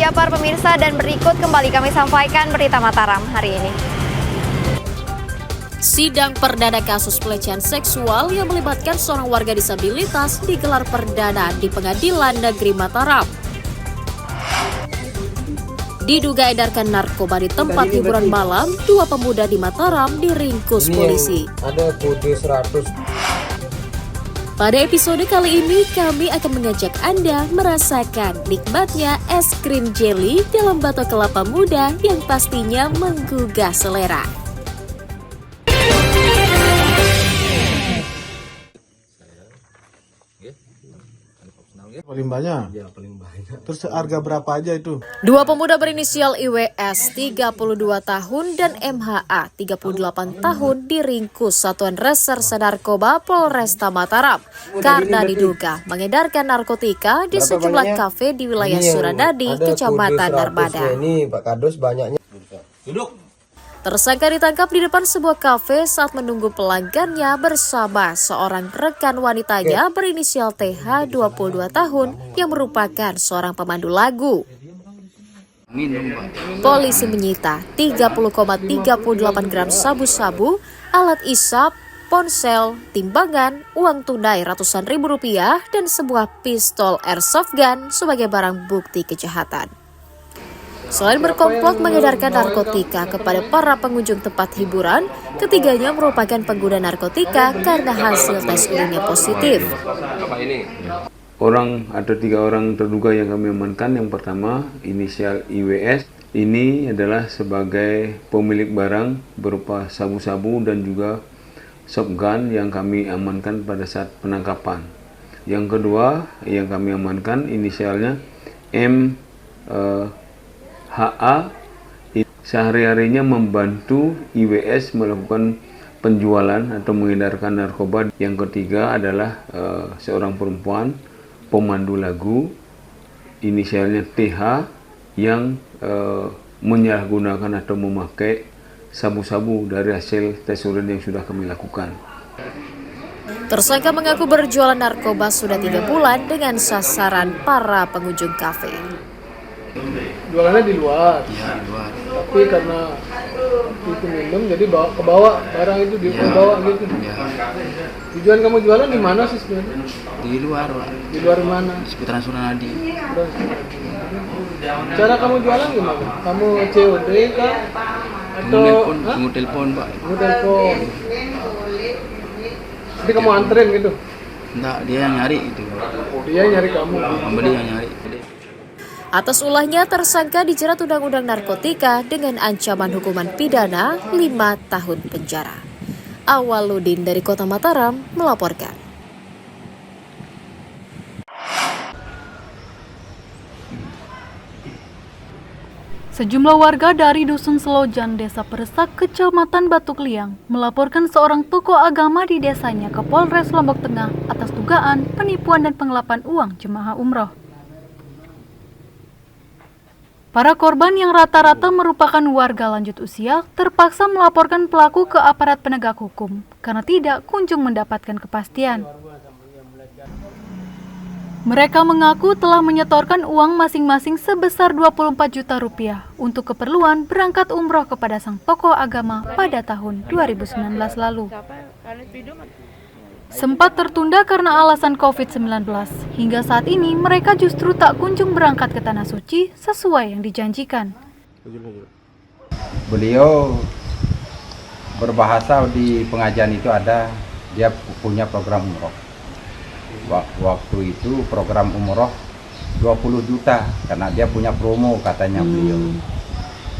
Japar pemirsa, dan berikut kembali kami sampaikan berita Mataram hari ini. Sidang perdana kasus pelecehan seksual yang melibatkan seorang warga disabilitas digelar perdana di Pengadilan Negeri Mataram. Diduga edarkan narkoba di tempat hiburan malam, 2 pemuda di Mataram diringkus polisi. Ada putih 100. Pada episode kali ini, kami akan mengajak Anda merasakan nikmatnya es krim jelly dalam batok kelapa muda yang pastinya menggugah selera. Paling banyak? Ya, paling banyak. Terus harga berapa aja itu? 2 pemuda berinisial IWS 32 tahun dan MHA 38 tahun diringkus Satuan Reserse Narkoba Polresta Mataram karena diduga mengedarkan narkotika di sejumlah kafe di wilayah Suradadi, Kecamatan Narbada. Ini Pak Kadus banyaknya. Duduk. Tersangka ditangkap di depan sebuah kafe saat menunggu pelanggannya bersama seorang rekan wanitanya berinisial TH 22 tahun yang merupakan seorang pemandu lagu. Polisi menyita 30,38 gram sabu-sabu, alat isap, ponsel, timbangan, uang tunai ratusan ribu rupiah, dan sebuah pistol airsoft gun sebagai barang bukti kejahatan. Selain berkomplot mengedarkan narkotika kepada para pengunjung tempat hiburan, ketiganya merupakan pengguna narkotika karena hasil tes urinnya positif. Ada 3 orang terduga yang kami amankan. Yang pertama, inisial IWS. Ini adalah sebagai pemilik barang berupa sabu-sabu dan juga shotgun yang kami amankan pada saat penangkapan. Yang kedua yang kami amankan inisialnya HA, sehari-harinya membantu IWS melakukan penjualan atau mengedarkan narkoba. Yang ketiga adalah seorang perempuan pemandu lagu, inisialnya TH, yang menyalahgunakan atau memakai sabu-sabu dari hasil tes urin yang sudah kami lakukan. Tersangka mengaku berjualan narkoba sudah 3 bulan dengan sasaran para pengunjung kafe. Jualannya di luar. Iya, di luar. Tapi karena itu minum, jadi kebawa barang itu dibawa gitu. Iya. Tujuan kamu jualan di mana sih sebenarnya? Di luar, Pak. Di luar mana? Seputaran Suranadi. Cara kamu jualan gimana? Kamu COD kah? Atau Kamu telepon, Pak. Kamu telepon. Jadi kamu anterin gitu? Enggak, dia yang nyari itu. Dia nyari kamu. Pembeli yang nyari. Atas ulahnya, tersangka dijerat Undang-Undang Narkotika dengan ancaman hukuman pidana 5 tahun penjara. Awaludin dari Kota Mataram melaporkan. Sejumlah warga dari Dusun Selojan, Desa Peresak, Kecamatan Batu Kliang, melaporkan seorang tokoh agama di desanya ke Polres Lombok Tengah atas dugaan penipuan dan pengelapan uang jemaah umroh. Para korban yang rata-rata merupakan warga lanjut usia terpaksa melaporkan pelaku ke aparat penegak hukum karena tidak kunjung mendapatkan kepastian. Mereka mengaku telah menyetorkan uang masing-masing sebesar 24 juta rupiah untuk keperluan berangkat umroh kepada sang tokoh agama pada tahun 2019 lalu. Sempat tertunda karena alasan COVID-19. Hingga saat ini mereka justru tak kunjung berangkat ke Tanah Suci sesuai yang dijanjikan. Beliau berbahasa di pengajian itu ada, dia punya program umroh. Waktu itu program umroh 20 juta karena dia punya promo katanya beliau.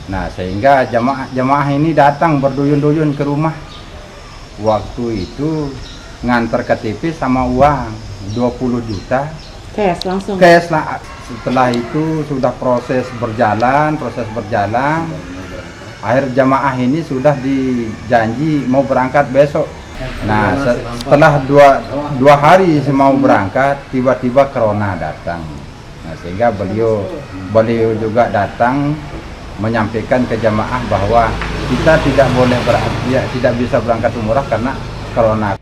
Nah, sehingga jamaah ini datang berduyun-duyun ke rumah. Waktu itu nganter KTP sama uang 20 juta. Cash langsung. Cash lah. Setelah itu sudah proses berjalan. Akhir jamaah ini sudah dijanji mau berangkat besok. Nah, setelah dua hari mau berangkat, tiba-tiba corona datang. Nah, sehingga beliau juga datang menyampaikan ke jamaah bahwa kita tidak boleh tidak bisa berangkat umrah karena corona.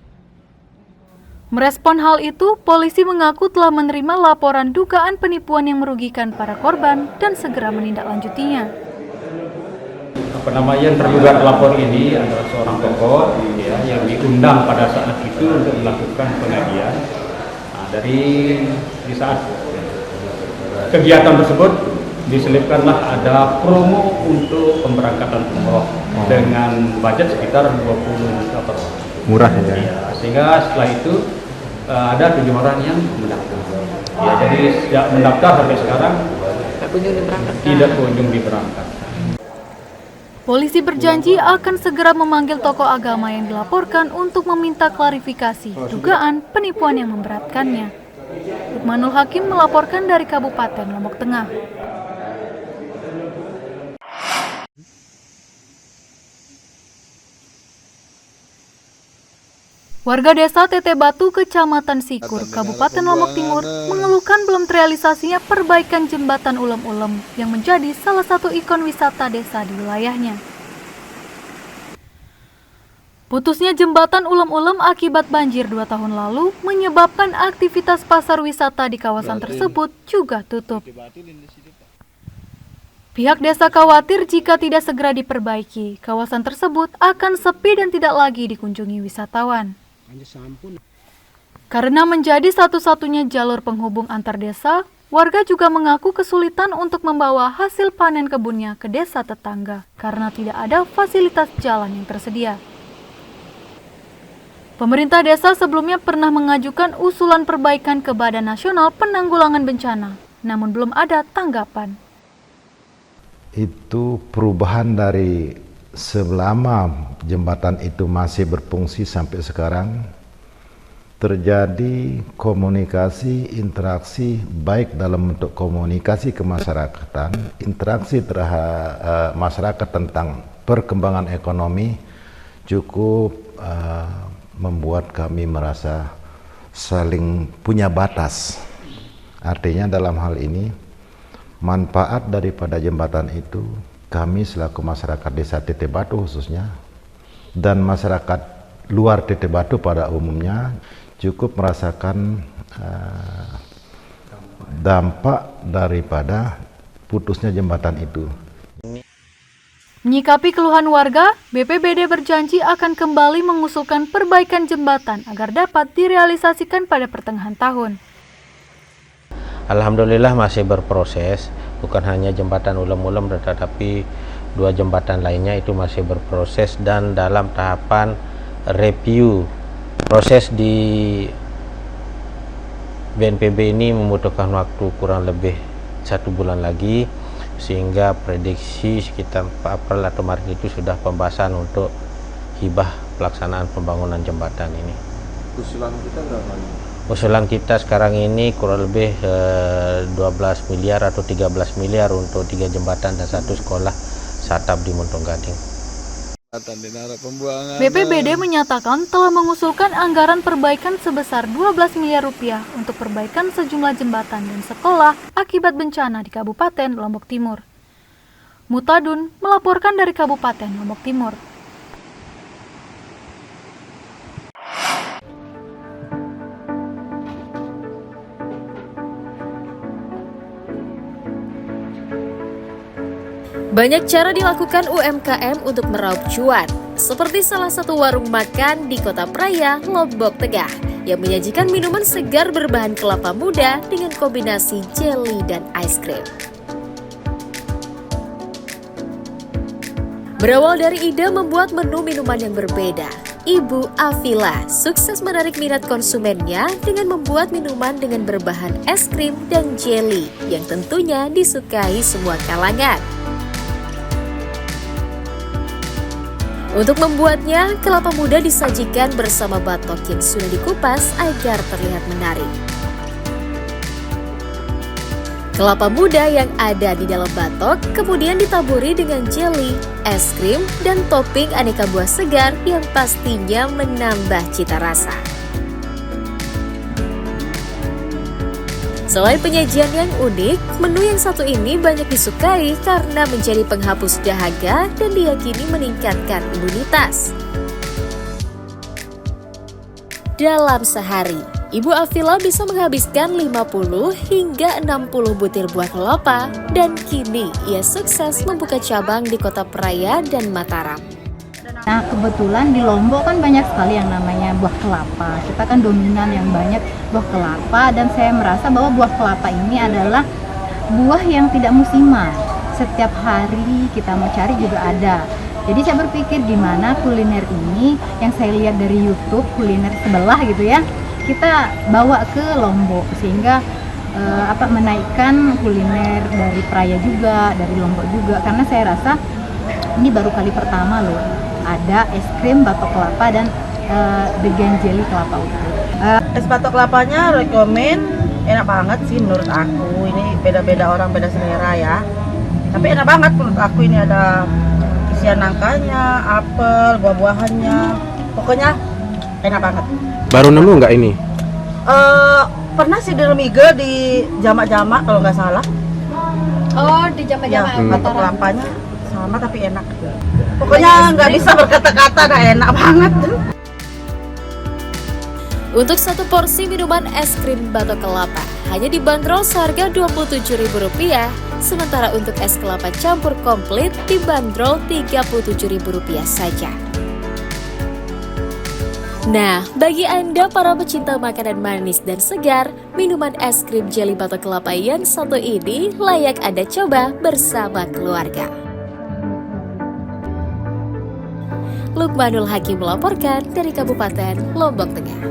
Merespon hal itu, polisi mengaku telah menerima laporan dugaan penipuan yang merugikan para korban dan segera menindaklanjutinya. Yang terduga pelapor ini adalah seorang tokoh ya, yang diundang pada saat itu untuk melakukan pengajian. Di saat kegiatan tersebut diselipkanlah ada promo untuk pemberangkatan umroh dengan budget sekitar 20 juta per orang. Murah ya? Sehingga setelah itu ada 7 orang yang mendaftar. Ya, jadi sejak mendaftar sampai sekarang tidak kunjung diberangkatkan. Polisi berjanji akan segera memanggil tokoh agama yang dilaporkan untuk meminta klarifikasi dugaan penipuan yang memberatkannya. Lukmanul Hakim melaporkan dari Kabupaten Lombok Tengah. Warga desa Tete Batu, Kecamatan Sikur, Kabupaten Lombok Timur, mengeluhkan belum terrealisasinya perbaikan jembatan Ulem-Ulem yang menjadi salah satu ikon wisata desa di wilayahnya. Putusnya jembatan Ulem-Ulem akibat banjir 2 tahun lalu menyebabkan aktivitas pasar wisata di kawasan tersebut juga tutup. Pihak desa khawatir jika tidak segera diperbaiki, kawasan tersebut akan sepi dan tidak lagi dikunjungi wisatawan. Karena menjadi satu-satunya jalur penghubung antar desa, warga juga mengaku kesulitan untuk membawa hasil panen kebunnya ke desa tetangga karena tidak ada fasilitas jalan yang tersedia. Pemerintah desa sebelumnya pernah mengajukan usulan perbaikan ke Badan Nasional Penanggulangan Bencana, namun belum ada tanggapan. Itu perubahan dari selama jembatan itu masih berfungsi sampai sekarang, terjadi komunikasi, interaksi baik dalam bentuk komunikasi kemasyarakatan, interaksi terhadap masyarakat tentang perkembangan ekonomi cukup membuat kami merasa saling punya batas. Artinya dalam hal ini manfaat daripada jembatan itu kami selaku masyarakat desa Tete Batu khususnya dan masyarakat luar Tete Batu pada umumnya cukup merasakan dampak daripada putusnya jembatan itu. Menyikapi keluhan warga, BPBD berjanji akan kembali mengusulkan perbaikan jembatan agar dapat direalisasikan pada pertengahan tahun. Alhamdulillah masih berproses, bukan hanya jembatan Ulem-Ulem tetapi 2 jembatan lainnya itu masih berproses dan dalam tahapan review. Proses di BNPB ini membutuhkan waktu kurang lebih 1 bulan lagi, sehingga prediksi sekitar April atau Maret itu sudah pembahasan untuk hibah pelaksanaan pembangunan jembatan ini. Usulan kita berapa? Usulan kita sekarang ini kurang lebih 12 miliar atau 13 miliar untuk 3 jembatan dan 1 sekolah satap di Montong Gading. BPBD menyatakan telah mengusulkan anggaran perbaikan sebesar 12 miliar rupiah untuk perbaikan sejumlah jembatan dan sekolah akibat bencana di Kabupaten Lombok Timur. Mutadun melaporkan dari Kabupaten Lombok Timur. Banyak cara dilakukan UMKM untuk meraup cuan, seperti salah satu warung makan di Kota Praya, Lombok Tengah, yang menyajikan minuman segar berbahan kelapa muda dengan kombinasi jelly dan ice cream. Berawal dari ide membuat menu minuman yang berbeda, Ibu Afila sukses menarik minat konsumennya dengan membuat minuman dengan berbahan es krim dan jelly yang tentunya disukai semua kalangan. Untuk membuatnya, kelapa muda disajikan bersama batok yang sudah dikupas agar terlihat menarik. Kelapa muda yang ada di dalam batok kemudian ditaburi dengan jelly, es krim, dan topping aneka buah segar yang pastinya menambah cita rasa. Selain penyajian yang unik, menu yang satu ini banyak disukai karena menjadi penghapus dahaga dan diyakini meningkatkan imunitas. dalam sehari. Ibu Afila bisa menghabiskan 50 hingga 60 butir buah kelapa dan kini ia sukses membuka cabang di Kota Praia dan Mataram. Nah, kebetulan di Lombok kan banyak sekali yang namanya buah kelapa. Kita kan dominan yang banyak buah kelapa, dan saya merasa bahwa buah kelapa ini adalah buah yang tidak musiman. Setiap hari kita mau cari juga ada. Jadi saya berpikir gimana kuliner ini yang saya lihat dari YouTube, kuliner sebelah gitu ya, kita bawa ke Lombok sehingga menaikkan kuliner dari Praia juga, dari Lombok juga, karena saya rasa ini baru kali pertama loh ada es krim batok kelapa dan vegan jelly kelapa utuh. Es batok kelapanya rekomen, enak banget sih menurut aku. Ini beda-beda orang, beda selera ya. Tapi enak banget menurut aku, ini ada isian nangkanya, apel, buah-buahannya. Pokoknya enak banget. Baru nemu nggak ini? Pernah sih di Remige di jamak-jamak kalau nggak salah. Oh, di jamak-jamak. Ya, batok kelapanya sama tapi enak. Pokoknya nggak bisa berkata-kata, dah enak banget. Untuk satu porsi minuman es krim batok kelapa hanya dibanderol seharga Rp27.000, sementara untuk es kelapa campur komplit dibanderol Rp37.000 saja. Nah, bagi Anda para pecinta makanan manis dan segar, minuman es krim jelly batok kelapa yang satu ini layak Anda coba bersama keluarga. Lukmanul Hakim melaporkan dari Kabupaten Lombok Tengah.